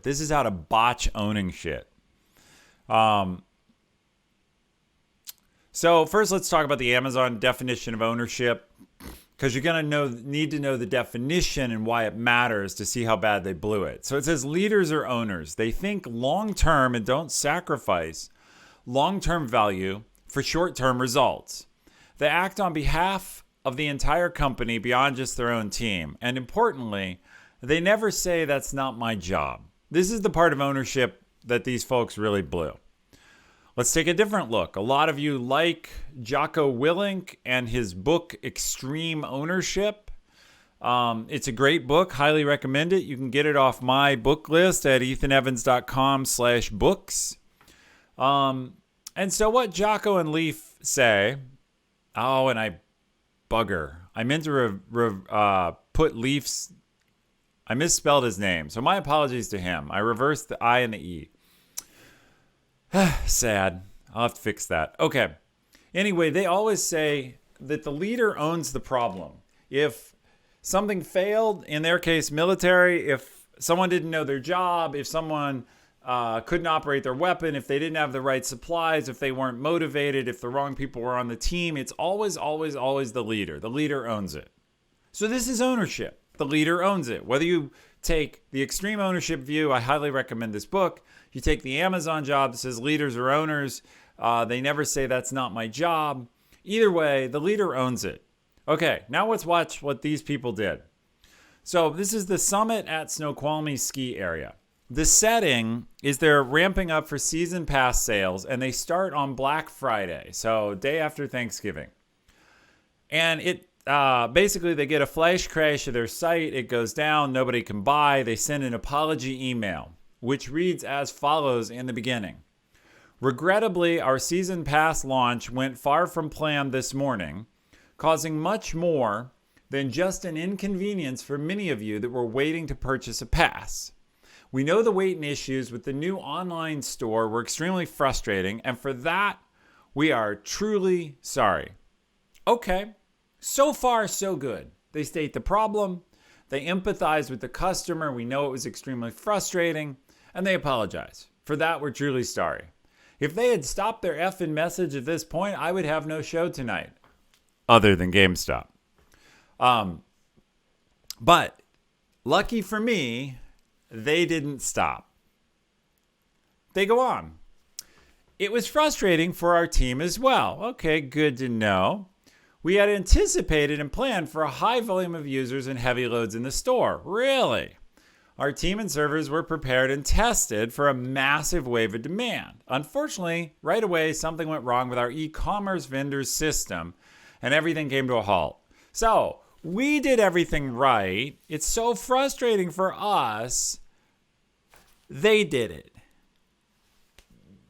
This is how to botch owning shit. So first, let's talk about the Amazon definition of ownership, because you're going to need to know the definition and why it matters to see how bad they blew it. So it says leaders are owners. They think long-term and don't sacrifice long-term value for short-term results. They act on behalf of the entire company beyond just their own team. And importantly, they never say that's not my job. This is the part of ownership that these folks really blew. Let's take a different look. A lot of you like Jocko Willink and his book, Extreme Ownership. It's a great book. Highly recommend it. You can get it off my book list at ethanevans.com/books. And so what Jocko and Leaf say, and I meant to put Leaf's, I misspelled his name. So my apologies to him. I reversed the I and the E. Sad. I'll have to fix that. Okay. Anyway, they always say that the leader owns the problem. If something failed, in their case, military, if someone didn't know their job, if someone couldn't operate their weapon, if they didn't have the right supplies, if they weren't motivated, if the wrong people were on the team, it's always, always, always the leader. The leader owns it. So this is ownership. The leader owns it. Whether you take the extreme ownership view, I highly recommend this book. You take the Amazon job that says leaders are owners. They never say that's not my job. Either way, the leader owns it. Okay, now let's watch what these people did. So this is the summit at Snoqualmie ski area. The setting is they're ramping up for season pass sales, and they start on Black Friday, so day after Thanksgiving. And it basically they get a flash crash of their site. It goes down. Nobody can buy. They send an apology email, which reads as follows in the beginning. Regrettably, our season pass launch went far from plan this morning, causing much more than just an inconvenience for many of you that were waiting to purchase a pass. We know the wait and issues with the new online store were extremely frustrating, and for that, we are truly sorry. Okay, so far so good. They state the problem, they empathize with the customer, we know it was extremely frustrating, and they apologize. For that, we're truly sorry. If they had stopped their effing message at this point, I would have no show tonight, other than GameStop. But lucky for me, they didn't stop. They go on. It was frustrating for our team as well. Okay, good to know. We had anticipated and planned for a high volume of users and heavy loads in the store. Really? Our team and servers were prepared and tested for a massive wave of demand. Unfortunately, right away, something went wrong with our e-commerce vendor's system, and everything came to a halt. So, we did everything right. It's so frustrating for us. They did it.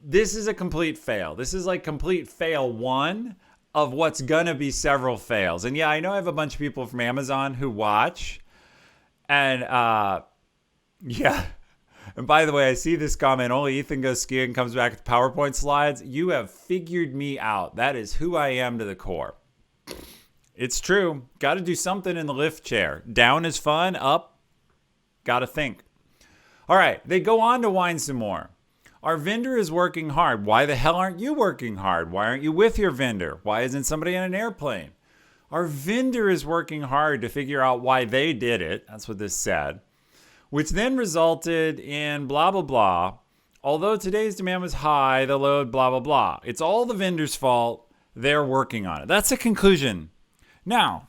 This is a complete fail. This is like complete fail one of what's going to be several fails. And yeah, I know I have a bunch of people from Amazon who watch. And yeah. And by the way, I see this comment, only Ethan goes skiing and comes back with PowerPoint slides. You have figured me out. That is who I am to the core. It's true. Got to do something in the lift chair. Down is fun. Up, got to think. All right, they go on to whine some more. Our vendor is working hard. Why the hell aren't you working hard? Why aren't you with your vendor? Why isn't somebody on an airplane? Our vendor is working hard to figure out why they did it. That's what this said. Which then resulted in blah, blah, blah. Although today's demand was high, the load, blah, blah, blah. It's all the vendor's fault. They're working on it. That's the conclusion. Now,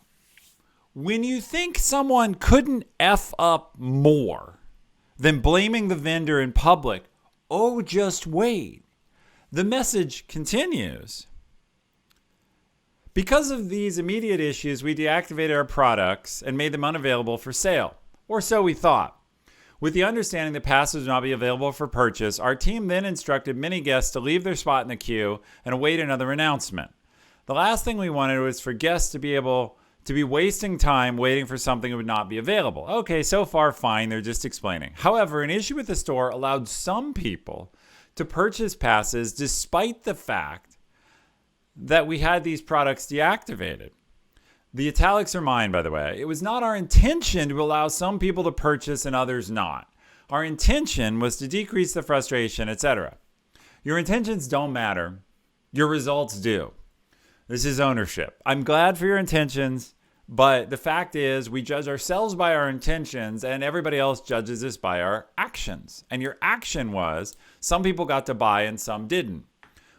when you think someone couldn't F up more than blaming the vendor in public, oh, just wait. The message continues. Because of these immediate issues, we deactivated our products and made them unavailable for sale. Or so we thought. With the understanding that passes would not be available for purchase, our team then instructed many guests to leave their spot in the queue and await another announcement. The last thing we wanted was for guests to be wasting time waiting for something that would not be available. Okay, so far fine, they're just explaining. However, an issue with the store allowed some people to purchase passes despite the fact that we had these products deactivated. The italics are mine, by the way. It was not our intention to allow some people to purchase and others not. Our intention was to decrease the frustration, etc. Your intentions don't matter. Your results do. This is ownership. I'm glad for your intentions, but the fact is we judge ourselves by our intentions and everybody else judges us by our actions. And your action was some people got to buy and some didn't.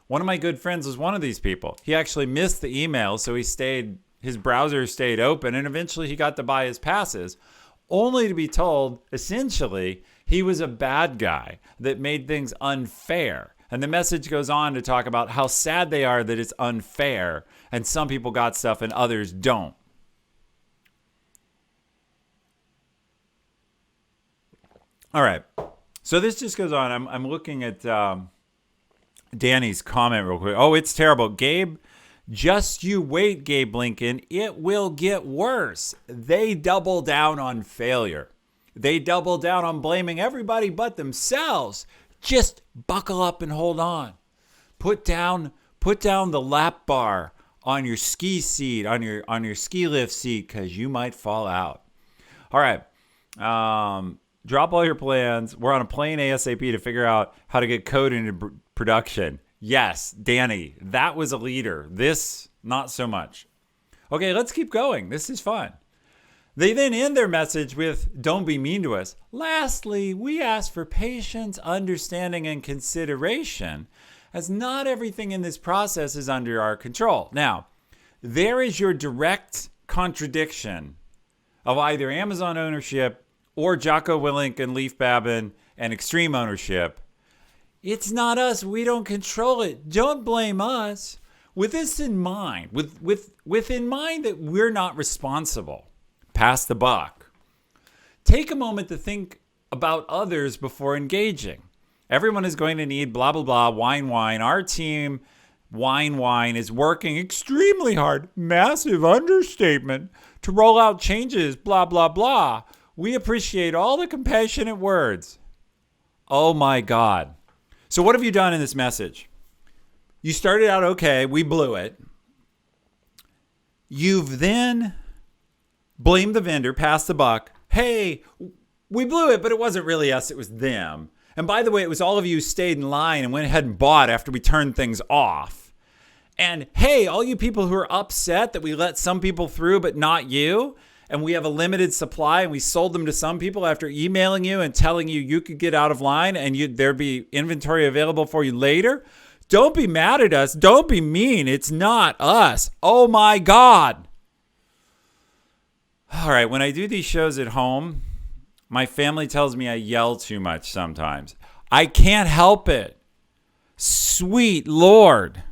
One of my good friends was one of these people. He actually missed the email, so his browser stayed open, and eventually he got to buy his passes, only to be told, essentially, he was a bad guy that made things unfair. And the message goes on to talk about how sad they are that it's unfair, and some people got stuff and others don't. All right. So this just goes on. I'm looking at Danny's comment real quick. Oh, it's terrible. Gabe, just you wait, Gabe Lincoln. It will get worse. They double down on failure. They double down on blaming everybody but themselves. Just buckle up and hold on. Put down the lap bar on your ski seat, on your ski lift seat, because you might fall out. All right. Drop all your plans. We're on a plane ASAP to figure out how to get code into production. Yes, Danny, that was a leader. This, not so much. Okay, let's keep going. This is fun. They then end their message with, don't be mean to us. Lastly, we ask for patience, understanding, and consideration, as not everything in this process is under our control. Now, there is your direct contradiction of either Amazon ownership or Jocko Willink and Leif Babin and extreme ownership. It's not us. We don't control it. Don't blame us. With this in mind, with in mind that we're not responsible, pass the buck. Take a moment to think about others before engaging. Everyone is going to need blah, blah, blah, wine. Our team, wine, is working extremely hard, massive understatement, to roll out changes, blah, blah, blah. We appreciate all the compassionate words. Oh my God. So what have you done in this message? You started out okay, we blew it. You've then blamed the vendor, passed the buck. Hey, we blew it, but it wasn't really us, it was them. And by the way, it was all of you who stayed in line and went ahead and bought after we turned things off. And hey, all you people who are upset that we let some people through but not you, and we have a limited supply and we sold them to some people after emailing you and telling you you could get out of line and there'd be inventory available for you later. Don't be mad at us. Don't be mean. It's not us. Oh my God. All right. When I do these shows at home, my family tells me I yell too much sometimes. I can't help it. Sweet Lord.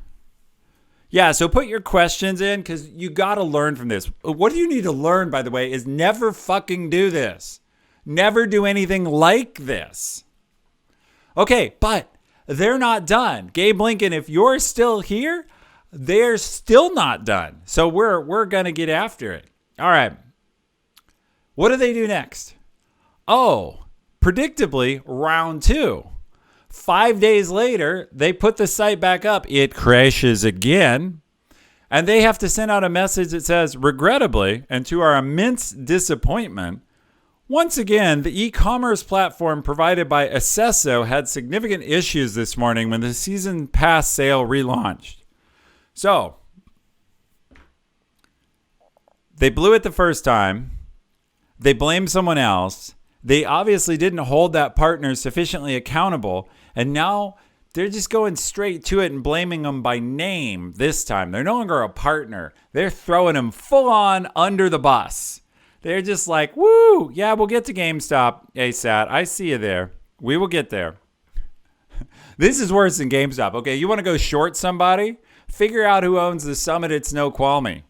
Yeah, so put your questions in because you got to learn from this. What do you need to learn, by the way, is never fucking do this. Never do anything like this. Okay, but they're not done. Gabe Lincoln, if you're still here, they're still not done. So we're going to get after it. All right. What do they do next? Oh, predictably, round 2. 5 days later, they put the site back up. It crashes again. And they have to send out a message that says, regrettably, and to our immense disappointment, once again, the e-commerce platform provided by Accesso had significant issues this morning when the season pass sale relaunched. So, they blew it the first time. They blamed someone else. They obviously didn't hold that partner sufficiently accountable. And now they're just going straight to it and blaming them by name this time. They're no longer a partner. They're throwing them full on under the bus. They're just like, woo, yeah, we'll get to GameStop, ASAP. I see you there. We will get there. This is worse than GameStop. Okay, you want to go short somebody? Figure out who owns the Summit at Snoqualmie.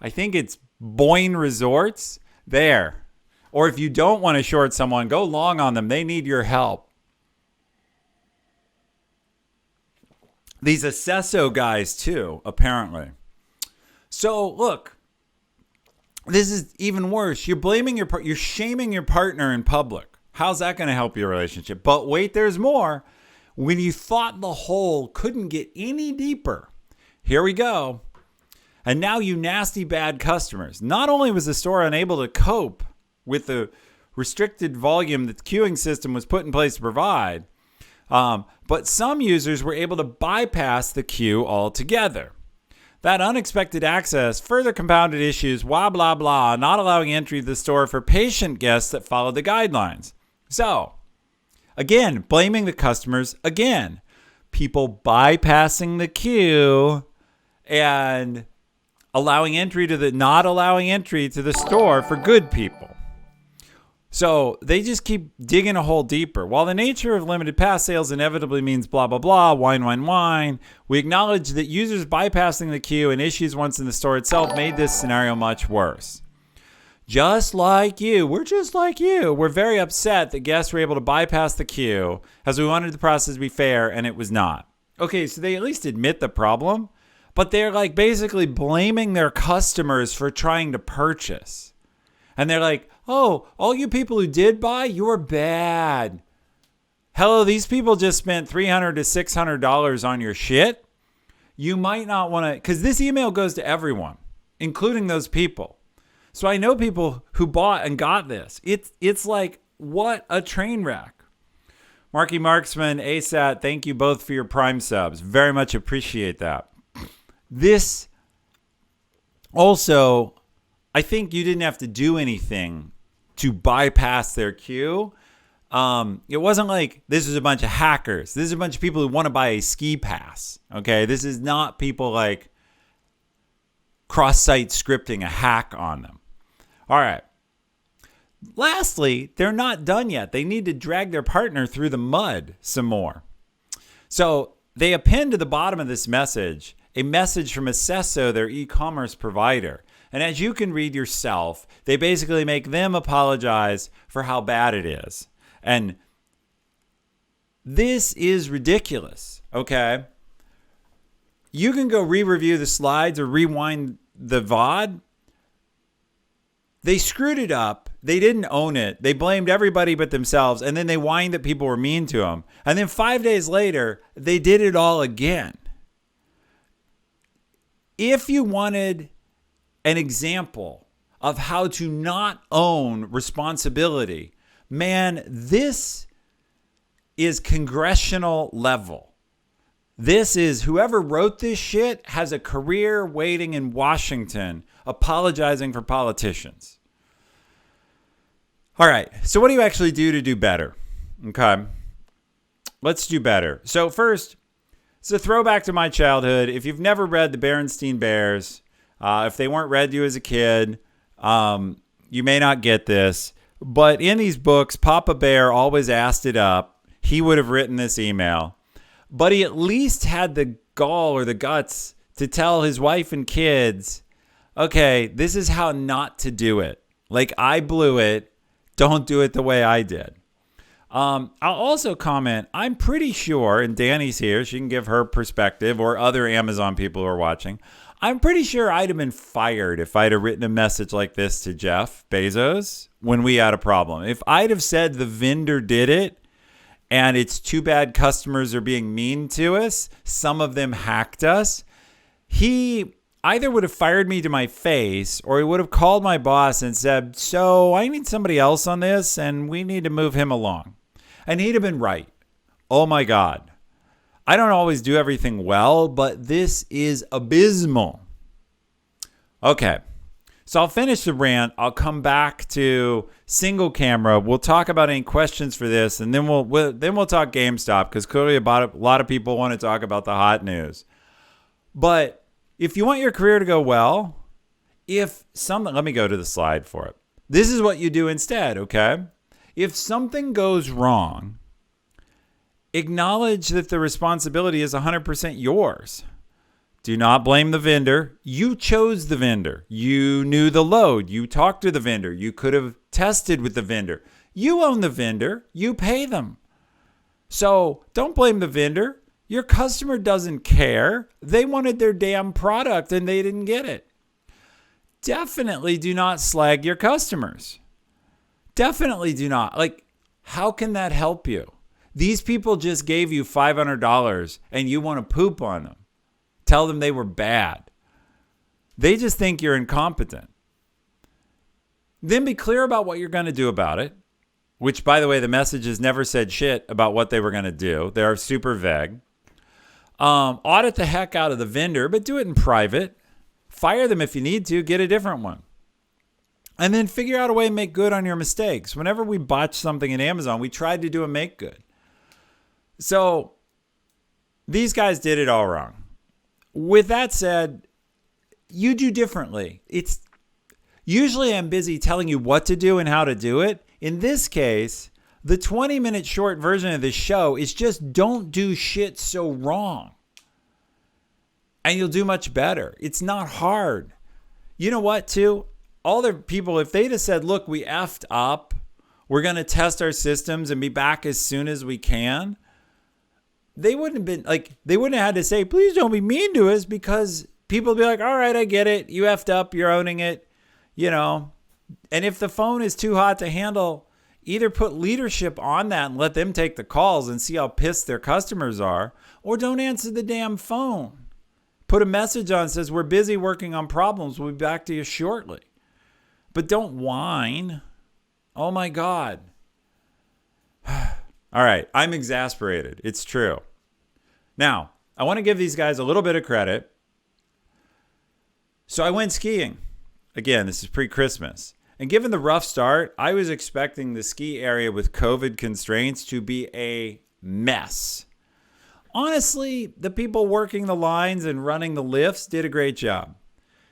I think it's Boyne Resorts. There. Or if you don't want to short someone, go long on them. They need your help. These Accesso guys too, apparently. So look, this is even worse. You're blaming you're shaming your partner in public. How's that going to help your relationship? But wait, there's more. When you thought the hole couldn't get any deeper, here we go. And now you nasty bad customers. Not only was the store unable to cope with the restricted volume that the queuing system was put in place to provide, but some users were able to bypass the queue altogether. That unexpected access further compounded issues, blah, blah, blah, not allowing entry to the store for patient guests that followed the guidelines. So, again, blaming the customers again. People bypassing the queue and not allowing entry to the store for good people. So they just keep digging a hole deeper. While the nature of limited pass sales inevitably means blah, blah, blah, wine, we acknowledge that users bypassing the queue and issues once in the store itself made this scenario much worse. Just like you. We're just like you. We're very upset that guests were able to bypass the queue as we wanted the process to be fair, and it was not. Okay, so they at least admit the problem, but they're like basically blaming their customers for trying to purchase. And they're like, oh, all you people who did buy, you're bad. Hello, these people just spent $300 to $600 on your shit. You might not want to, because this email goes to everyone, including those people. So I know people who bought and got this. It's like, what a train wreck. Marky Marksman, ASAT, thank you both for your Prime subs. Very much appreciate that. This also, I think you didn't have to do anything to bypass their queue. It wasn't like this is a bunch of hackers. This is a bunch of people who want to buy a ski pass. Okay, this is not people like cross-site scripting a hack on them. All right. Lastly, they're not done yet. They need to drag their partner through the mud some more. So they append to the bottom of this message a message from Accesso, their e-commerce provider. And as you can read yourself, they basically make them apologize for how bad it is. And this is ridiculous, okay? You can go re-review the slides or rewind the VOD. They screwed it up. They didn't own it. They blamed everybody but themselves. And then they whined that people were mean to them. And then 5 days later, they did it all again. If you wanted an example of how to not own responsibility, man, this is congressional level. This is whoever wrote this shit has a career waiting in Washington apologizing for politicians. All right, so what do you actually do to do better? Okay, let's do better. So first, it's a throwback to my childhood. If you've never read the Berenstain Bears, if they weren't read to you as a kid, you may not get this. But in these books, Papa Bear always assed it up. He would have written this email. But he at least had the gall or the guts to tell his wife and kids, okay, this is how not to do it. Like, I blew it. Don't do it the way I did. I'll also comment, I'm pretty sure, and Danny's here, she can give her perspective, or other Amazon people who are watching. I'm pretty sure I'd have been fired if I'd have written a message like this to Jeff Bezos when we had a problem. If I'd have said the vendor did it, and it's too bad customers are being mean to us, some of them hacked us, he either would have fired me to my face, or he would have called my boss and said, so I need somebody else on this, and we need to move him along. And he'd have been right. Oh my God. I don't always do everything well, but this is abysmal. Okay. So I'll finish the rant. I'll come back to single camera. We'll talk about any questions for this, and then we'll talk GameStop, because clearly a lot of people want to talk about the hot news. But if you want your career to go well, let me go to the slide for it. This is what you do instead, okay? If something goes wrong, acknowledge that the responsibility is 100% yours. Do not blame the vendor. You chose the vendor. You knew the load. You talked to the vendor. You could have tested with the vendor. You own the vendor. You pay them. So don't blame the vendor. Your customer doesn't care. They wanted their damn product and they didn't get it. Definitely do not slag your customers. Definitely do not. Like, how can that help you? These people just gave you $500 and you want to poop on them. Tell them they were bad. They just think you're incompetent. Then be clear about what you're going to do about it, which, by the way, the messages never said shit about what they were going to do. They're super vague. Audit the heck out of the vendor, but do it in private. Fire them if you need to. Get a different one. And then figure out a way to make good on your mistakes. Whenever we botch something in Amazon, we tried to do a make good. So these guys did it all wrong. With that said, you do differently. It's usually I'm busy telling you what to do and how to do it. In this case, the 20-minute short version of this show is just don't do shit so wrong. And you'll do much better. It's not hard. You know what, too? All the people, if they'd have said, look, we effed up, we're going to test our systems and be back as soon as we can, they wouldn't have been like, they wouldn't have had to say, please don't be mean to us, because people would be like, all right, I get it. You effed up. You're owning it. You know, and if the phone is too hot to handle, either put leadership on that and let them take the calls and see how pissed their customers are, or don't answer the damn phone. Put a message on that says, we're busy working on problems. We'll be back to you shortly. But don't whine. Oh my God. All right. I'm exasperated. It's true. Now, I want to give these guys a little bit of credit. So I went skiing. Again, this is pre-Christmas. And given the rough start, I was expecting the ski area with COVID constraints to be a mess. Honestly, the people working the lines and running the lifts did a great job.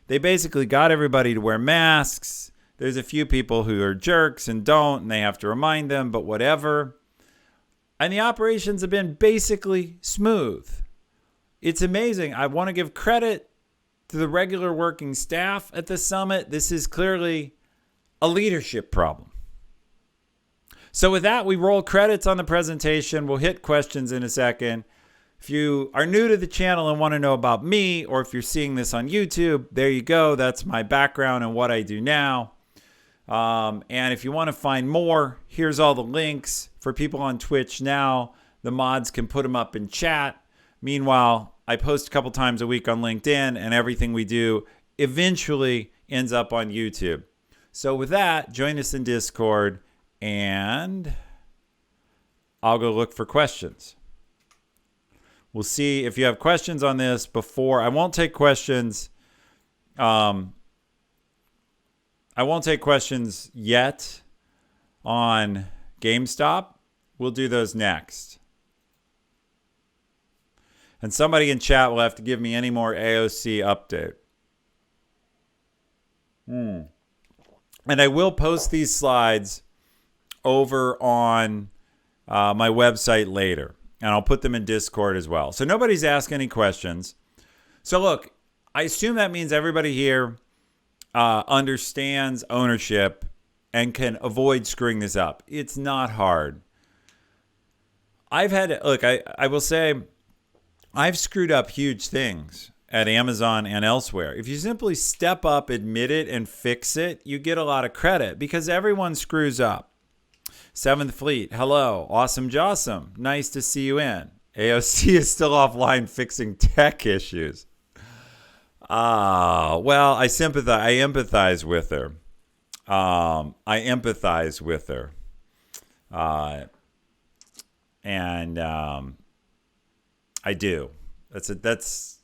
They basically got everybody to wear masks. There's a few people who are jerks and don't, and they have to remind them, but whatever. And the operations have been basically smooth. It's amazing. I want to give credit to the regular working staff at the summit. This is clearly a leadership problem. So with that, we roll credits on the presentation. We'll hit questions in a second. If you are new to the channel and want to know about me, or if you're seeing this on YouTube, there you go. That's my background and what I do now. And if you want to find more, here's all the links. For people on Twitch now, the mods can put them up in chat. Meanwhile, I post a couple times a week on LinkedIn, and everything we do eventually ends up on YouTube. So with that, join us in Discord, and I'll go look for questions. We'll see if you have questions on this before. I won't take questions. I won't take questions yet on GameStop. We'll do those next. And somebody in chat will have to give me any more AOC update. And I will post these slides over on my website later. And I'll put them in Discord as well. So nobody's asked any questions. So look, I assume that means everybody here understands ownership and can avoid screwing this up. It's not hard. I've had, look, I will say, I've screwed up huge things at Amazon and elsewhere. If you simply step up, admit it, and fix it, you get a lot of credit because everyone screws up. Seventh Fleet, hello. Awesome Jossum, nice to see you in. AOC is still offline fixing tech issues. Well, I empathize with her. I empathize with her. And I do. That's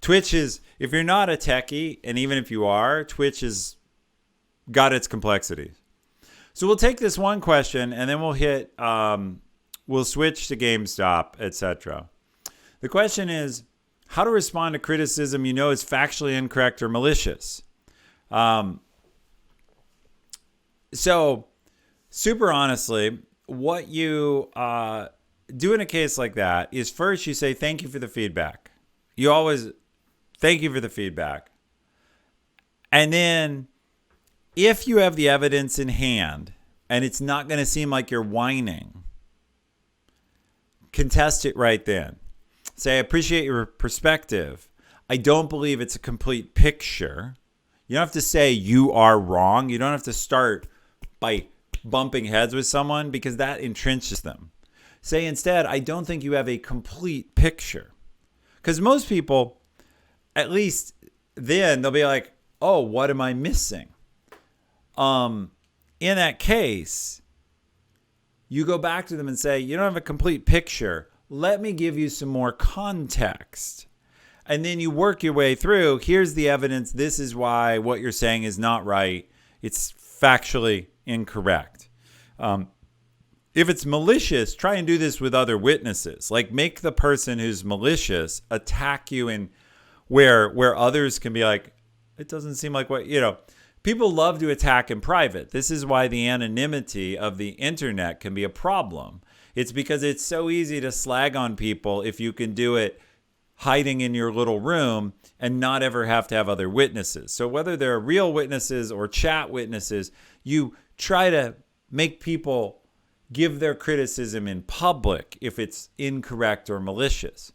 Twitch is, if you're not a techie, and even if you are, Twitch has got its complexities. So we'll take this one question and then we'll hit, we'll switch to GameStop, etc. The question is, how to respond to criticism you know is factually incorrect or malicious. So super honestly, what you do in a case like that is first you say, thank you for the feedback. You always thank you for the feedback. And then if you have the evidence in hand and it's not going to seem like you're whining, contest it right then. Say, I appreciate your perspective. I don't believe it's a complete picture. You don't have to say you are wrong. You don't have to start by bumping heads with someone because that entrenches them. Say instead, I don't think you have a complete picture. Because most people, at least then they'll be like, oh, what am I missing? In that case, you go back to them and say, you don't have a complete picture. Let me give you some more context. And then you work your way through. Here's the evidence. This is why what you're saying is not right. It's factually incorrect. If it's malicious, try and do this with other witnesses. Like, make the person who's malicious attack you in where others can be like, it doesn't seem like what, people love to attack in private. This is why the anonymity of the internet can be a problem. It's because it's so easy to slag on people if you can do it hiding in your little room and not ever have to have other witnesses. So whether they're real witnesses or chat witnesses, you try to make people give their criticism in public if it's incorrect or malicious.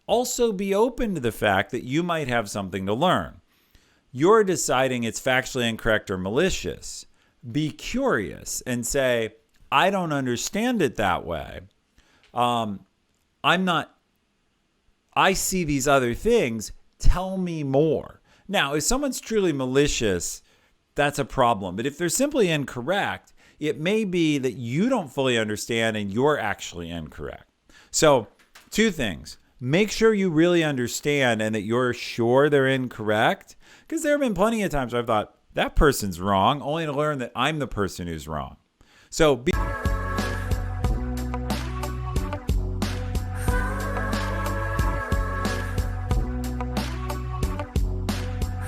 Also, be open to the fact that you might have something to learn. You're deciding it's factually incorrect or malicious. Be curious and say, I don't understand it that way. I see these other things. Tell me more. Now, if someone's truly malicious, that's a problem. But if they're simply incorrect, it may be that you don't fully understand and you're actually incorrect. So, two things. Make sure you really understand and that you're sure they're incorrect. Because there have been plenty of times where I've thought, that person's wrong, only to learn that I'm the person who's wrong. So